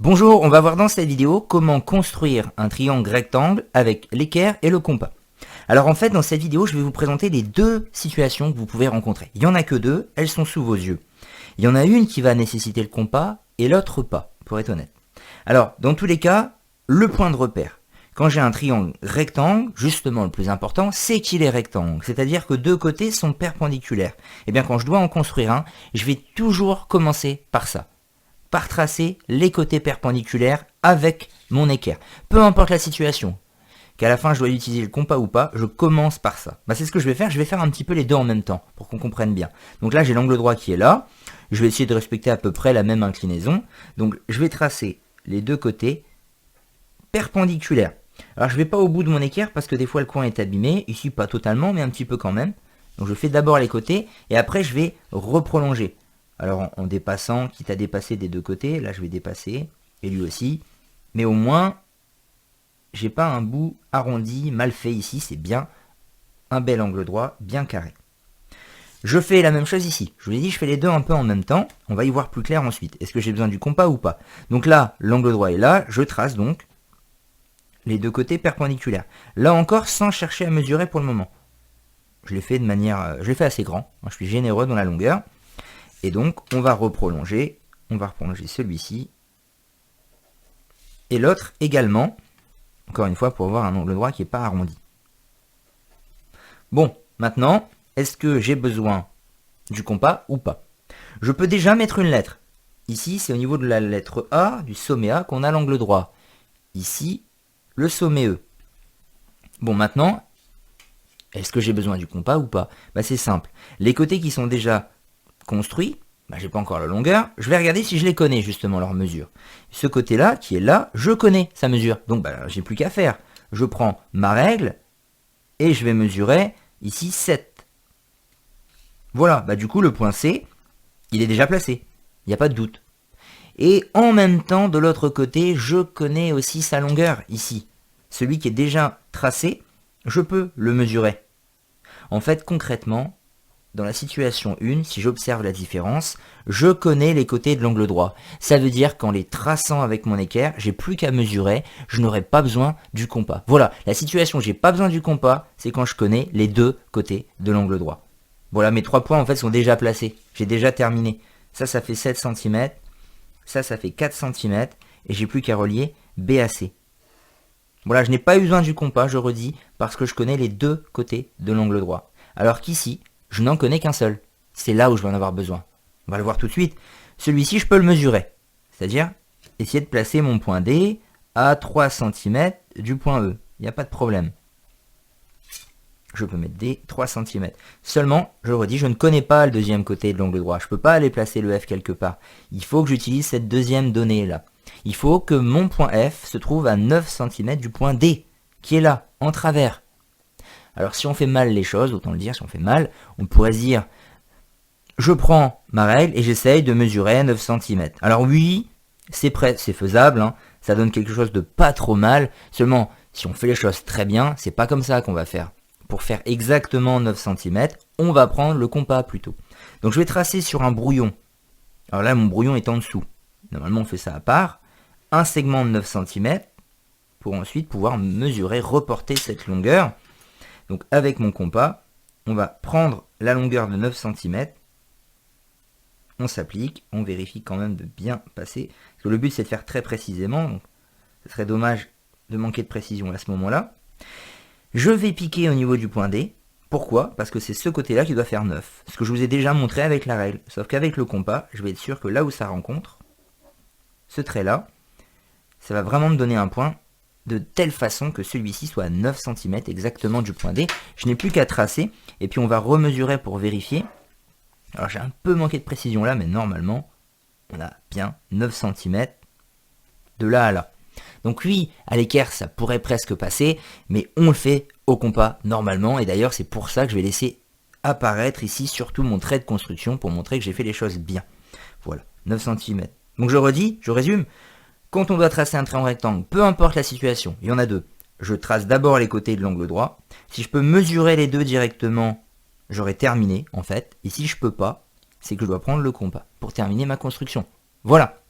Bonjour, on va voir dans cette vidéo comment construire un triangle rectangle avec l'équerre et le compas. Alors en fait, dans cette vidéo, je vais vous présenter les deux situations que vous pouvez rencontrer. Il n'y en a que deux, elles sont sous vos yeux. Il y en a une qui va nécessiter le compas et l'autre pas, pour être honnête. Alors, dans tous les cas, le point de repère. Quand j'ai un triangle rectangle, justement le plus important, c'est qu'il est rectangle. C'est-à-dire que deux côtés sont perpendiculaires. Et bien quand je dois en construire un, je vais toujours commencer par ça. Par tracer les côtés perpendiculaires avec mon équerre. Peu importe la situation, qu'à la fin je dois utiliser le compas ou pas, je commence par ça. C'est ce que je vais faire un petit peu les deux en même temps, pour qu'on comprenne bien. Donc là j'ai l'angle droit qui est là, je vais essayer de respecter à peu près la même inclinaison, donc je vais tracer les deux côtés perpendiculaires. Alors je vais pas au bout de mon équerre parce que des fois le coin est abîmé, ici pas totalement mais un petit peu quand même. Donc je fais d'abord les côtés et après je vais reprolonger. Alors en dépassant, quitte à dépasser des deux côtés, là je vais dépasser, et lui aussi. Mais au moins, j'ai pas un bout arrondi, mal fait ici, c'est bien un bel angle droit, bien carré. Je fais la même chose ici. Je vous ai dit, je fais les deux un peu en même temps. On va y voir plus clair ensuite. Est-ce que j'ai besoin du compas ou pas? Donc là, l'angle droit est là, je trace donc les deux côtés perpendiculaires. Là encore, sans chercher à mesurer pour le moment. Je l'ai fait de manière, je l'ai fait assez grand. Je suis généreux dans la longueur. Et donc, on va reprolonger. On va reprolonger celui-ci. Et l'autre également. Encore une fois, pour avoir un angle droit qui n'est pas arrondi. Bon, maintenant, est-ce que j'ai besoin du compas ou pas? Je peux déjà mettre une lettre. Ici, c'est au niveau de la lettre A, du sommet A, qu'on a l'angle droit. Ici, le sommet E. Bon, maintenant, est-ce que j'ai besoin du compas ou pas? C'est simple. Les côtés qui sont déjà construits, j'ai pas encore la longueur, je vais regarder si je les connais justement leur mesure. Ce côté-là, qui est là, je connais sa mesure. Donc j'ai plus qu'à faire. Je prends ma règle et je vais mesurer ici 7. Voilà, du coup le point C, il est déjà placé. Il n'y a pas de doute. Et en même temps, de l'autre côté, je connais aussi sa longueur ici. Celui qui est déjà tracé, je peux le mesurer. En fait, concrètement, dans la situation 1, si j'observe la différence, je connais les côtés de l'angle droit. Ça veut dire qu'en les traçant avec mon équerre, j'ai plus qu'à mesurer, je n'aurai pas besoin du compas. Voilà, la situation où j'ai pas besoin du compas, c'est quand je connais les deux côtés de l'angle droit. Voilà, mes 3 points en fait sont déjà placés. J'ai déjà terminé. Ça fait 7 cm. Ça fait 4 cm. Et j'ai plus qu'à relier B à C. Voilà, je n'ai pas eu besoin du compas, je redis, parce que je connais les deux côtés de l'angle droit. Alors qu'ici, je n'en connais qu'un seul. C'est là où je vais en avoir besoin. On va le voir tout de suite. Celui-ci, je peux le mesurer. C'est-à-dire, essayer de placer mon point D à 3 cm du point E. Il n'y a pas de problème. Je peux mettre D 3 cm. Seulement, je redis, je ne connais pas le deuxième côté de l'angle droit. Je ne peux pas aller placer le F quelque part. Il faut que j'utilise cette deuxième donnée là. Il faut que mon point F se trouve à 9 cm du point D, qui est là, en travers. Alors si on fait mal les choses, autant le dire, si on fait mal, on pourrait dire, je prends ma règle et j'essaye de mesurer 9 cm. Alors oui, c'est faisable, hein, ça donne quelque chose de pas trop mal, seulement si on fait les choses très bien, c'est pas comme ça qu'on va faire. Pour faire exactement 9 cm, on va prendre le compas plutôt. Donc je vais tracer sur un brouillon. Alors là, mon brouillon est en dessous. Normalement, on fait ça à part. Un segment de 9 cm pour ensuite pouvoir mesurer, reporter cette longueur. Donc avec mon compas, on va prendre la longueur de 9 cm, on s'applique, on vérifie quand même de bien passer, parce que le but c'est de faire très précisément, donc ce serait dommage de manquer de précision à ce moment-là. Je vais piquer au niveau du point D, pourquoi? Parce que c'est ce côté-là qui doit faire 9, ce que je vous ai déjà montré avec la règle, sauf qu'avec le compas, je vais être sûr que là où ça rencontre, ce trait-là, ça va vraiment me donner un point de telle façon que celui-ci soit à 9 cm exactement du point D. Je n'ai plus qu'à tracer, et puis on va remesurer pour vérifier. Alors j'ai un peu manqué de précision là, mais normalement, on a bien 9 cm de là à là. Donc oui, à l'équerre, ça pourrait presque passer, mais on le fait au compas normalement, et d'ailleurs c'est pour ça que je vais laisser apparaître ici surtout mon trait de construction pour montrer que j'ai fait les choses bien. Voilà, 9 cm. Donc je redis, je résume. Quand on doit tracer un triangle rectangle, peu importe la situation, il y en a deux. Je trace d'abord les côtés de l'angle droit. Si je peux mesurer les deux directement, j'aurai terminé en fait. Et si je peux pas, c'est que je dois prendre le compas pour terminer ma construction. Voilà.